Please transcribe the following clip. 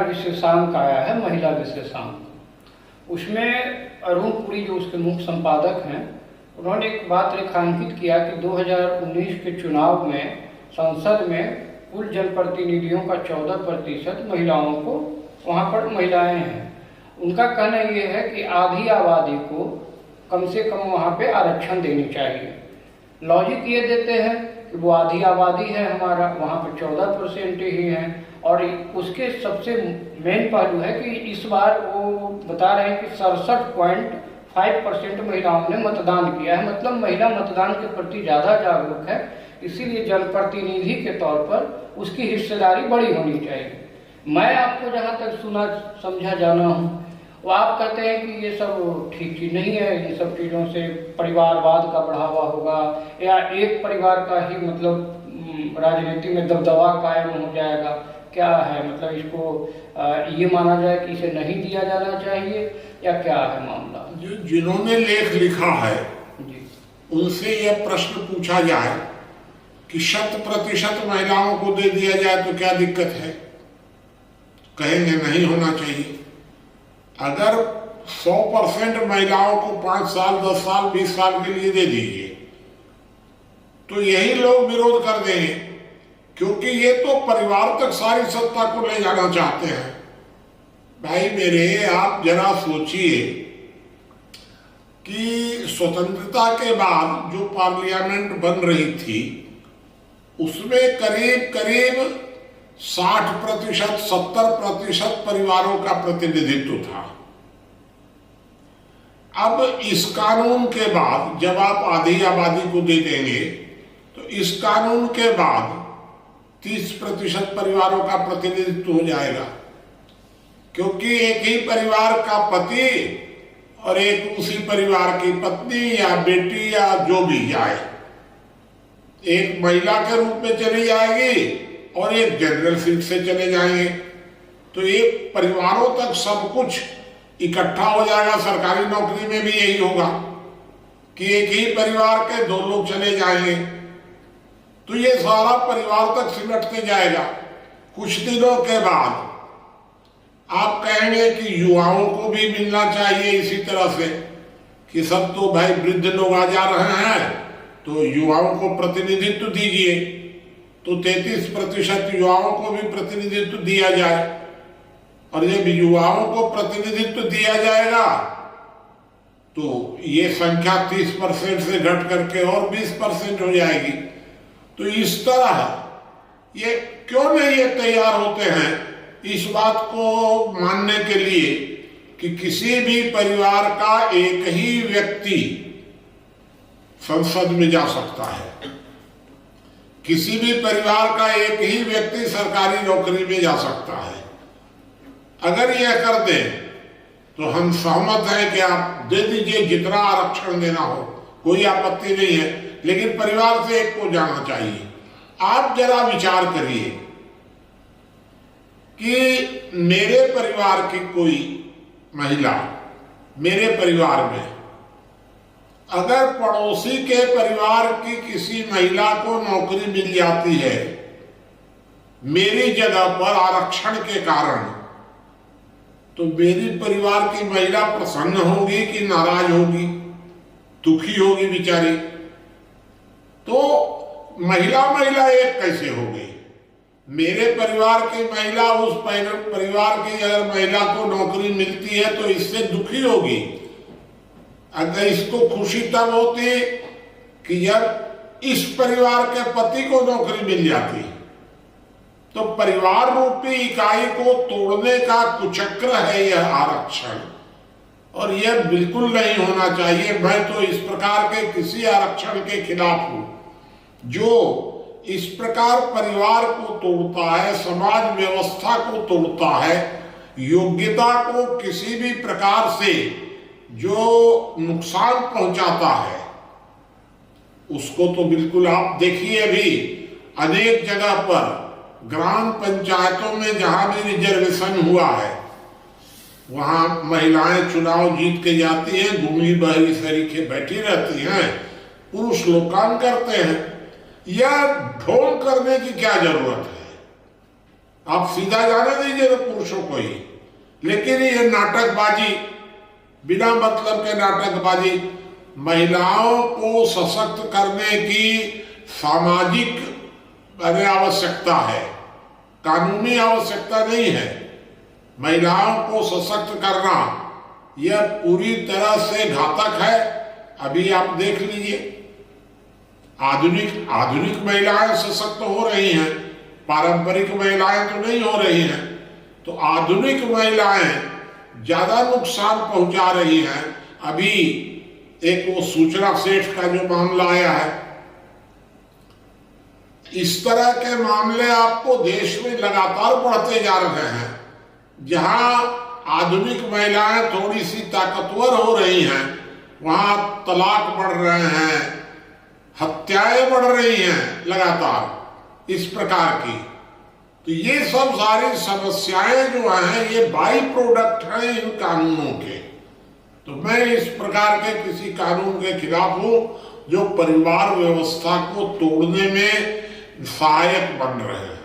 विशेषांक आया है, महिला विशेषांक। उसमें अरुण पुरी जो उसके मुख्य संपादक हैं, उन्होंने एक बात रेखांकित किया कि 2019 के चुनाव में संसद में कुल जनप्रतिनिधियों का 14% महिलाओं को, वहाँ पर महिलाएं हैं। उनका कहना ये है कि आधी आबादी को कम से कम वहाँ पे आरक्षण देनी चाहिए। लॉजिक ये देते हैं कि वो आधी आबादी है हमारा, वहाँ पे 14% ही है। और उसके सबसे मेन पहलू है कि इस बार वो बता रहे हैं कि 67.5% महिलाओं ने मतदान किया है, मतलब महिला मतदान के प्रति ज़्यादा जागरूक है। इसीलिए जनप्रतिनिधि के तौर पर उसकी हिस्सेदारी बड़ी होनी चाहिए। मैं आपको जहाँ तक सुना समझा जाना हूँ, वो आप कहते हैं कि ये सब ठीक चीज़ नहीं है, इन सब चीज़ों से परिवारवाद का बढ़ावा होगा या एक परिवार का ही मतलब राजनीति में दबदबा कायम हो जाएगा। क्या है मतलब, इसको ये माना जाए कि इसे नहीं दिया जाना चाहिए या क्या है मामला? जिन्होंने लेख लिखा है जी, उनसे यह प्रश्न पूछा जाए कि 100% महिलाओं को दे दिया जाए तो क्या दिक्कत है? कहेंगे नहीं होना चाहिए। अगर 100% महिलाओं को 5 साल, 10 साल, 20 साल के लिए दे दीजिए तो यही लोग विरोध कर देंगे, क्योंकि ये तो परिवार तक सारी सत्ता को ले जाना चाहते हैं। भाई मेरे, आप जरा सोचिए कि स्वतंत्रता के बाद जो पार्लियामेंट बन रही थी उसमें करीब करीब 60%, 70% परिवारों का प्रतिनिधित्व था। अब इस कानून के बाद जब आप आधी आबादी को दे देंगे तो इस कानून के बाद 30% परिवारों का प्रतिनिधित्व हो जाएगा, क्योंकि एक ही परिवार का पति और एक उसी परिवार की पत्नी या बेटी या जो भी जाए, एक महिला के रूप में चली जाएगी और एक जनरल सीट से चले जाएंगे। तो एक परिवारों तक सब कुछ इकट्ठा हो जाएगा। सरकारी नौकरी में भी यही होगा कि एक ही परिवार के 2 लोग चले जाएंगे, तो ये सारा परिवार तक सिमटते जाएगा। कुछ दिनों के बाद आप कहेंगे कि युवाओं को भी मिलना चाहिए इसी तरह से कि सब तो भाई वृद्ध लोग आ जा रहे हैं तो युवाओं को प्रतिनिधित्व दीजिए, तो 33% युवाओं को भी प्रतिनिधित्व दिया जाए। और जब युवाओं को प्रतिनिधित्व दिया जाएगा तो ये संख्या 30% से घट करके और 20% हो जाएगी। तो इस तरह ये क्यों नहीं ये तैयार होते हैं इस बात को मानने के लिए कि किसी भी परिवार का एक ही व्यक्ति संसद में जा सकता है, किसी भी परिवार का एक ही व्यक्ति सरकारी नौकरी में जा सकता है। अगर यह कर दे तो हम सहमत हैं कि आप दे दीजिए जितना आरक्षण देना हो, कोई आपत्ति नहीं है, लेकिन परिवार से एक को जाना चाहिए। आप जरा विचार करिए कि मेरे परिवार की कोई महिला मेरे परिवार में अगर पड़ोसी के परिवार की किसी महिला को नौकरी मिल जाती है मेरी जगह पर आरक्षण के कारण, तो मेरी परिवार की महिला प्रसन्न होगी कि नाराज होगी, दुखी होगी बेचारी? तो महिला एक कैसे हो गई? मेरे परिवार की महिला उस परिवार की अगर महिला को नौकरी मिलती है तो इससे दुखी होगी। अगर इसको खुशी तब होती कि जब इस परिवार के पति को नौकरी मिल जाती। तो परिवार रूपी इकाई को तोड़ने का कुचक्र है यह आरक्षण, और यह बिल्कुल नहीं होना चाहिए। मैं तो इस प्रकार के किसी आरक्षण के खिलाफ हूं जो इस प्रकार परिवार को तोड़ता है, समाज व्यवस्था को तोड़ता है, योग्यता को किसी भी प्रकार से जो नुकसान पहुंचाता है उसको तो बिल्कुल। आप देखिए अभी अनेक जगह पर ग्राम पंचायतों में जहां भी रिजर्वेशन हुआ है वहां महिलाएं चुनाव जीत के जाती हैं, घूमी बहरी सरीखे बैठी रहती हैं, पुरुष लोग काम करते हैं। यह ढोंग करने की क्या जरूरत है? आप सीधा जाने दीजिए तो पुरुषों को ही। लेकिन ये नाटकबाजी, बिना मतलब के नाटकबाजी, महिलाओं को सशक्त करने की सामाजिक आवश्यकता है, कानूनी आवश्यकता नहीं है। महिलाओं को सशक्त करना यह पूरी तरह से घातक है। अभी आप देख लीजिए, आधुनिक महिलाएं सशक्त हो रही हैं, पारंपरिक महिलाएं तो नहीं हो रही हैं। तो आधुनिक महिलाएं ज्यादा नुकसान पहुंचा रही हैं। अभी एक वो सूचना सेठ का जो मामला आया है, इस तरह के मामले आपको देश में लगातार बढ़ते जा रहे हैं। जहां आधुनिक महिलाएं थोड़ी सी ताकतवर हो रही हैं, वहां तलाक बढ़ रहे हैं, हत्याएं बढ़ रही हैं लगातार इस प्रकार की। तो ये सब सारी समस्याएं जो हैं, ये बाई प्रोडक्ट हैं इन कानूनों के। तो मैं इस प्रकार के किसी कानून के खिलाफ हूं जो परिवार व्यवस्था को तोड़ने में सहायक बन रहे हैं।